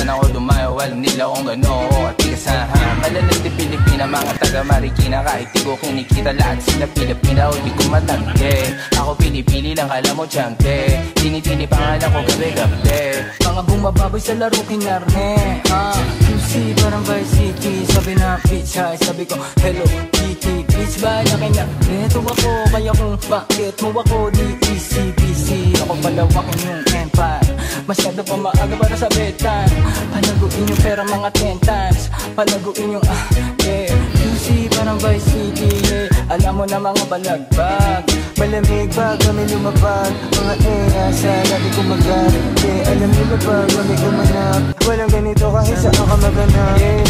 Saan ako dumayo, alam nila kung gano at tigasahan. Malalas di Pilipina, mga taga Marikina. Kahit di ko kinikita, lahat sila Pilipina o di ko matangke. Ako pili-pili lang, alam mo tiyangke. Tinitili pangalan ko gabi-gabi. Mga bumababoy sa laro kinarne QC parang Vice City. Sabi na bitch hi, sabi ko hello Kitty. Bitch ba na kanya neto ako, kaya kung bakit mo ako di easy-peasy. Ako palawakin yung empire, masyado pa maaga para sa betan. Palaguin yung pera mga 10 times, palaguin yung yeah. QC parang Vice City, yeah. Alam mo na mga balagbag, malamig ba kami lumabag. Mga sa labi ko mag-arit, yeah. Alam nyo ba ba kami gumanap, walang ganito kahit saan ka maganap, yeah.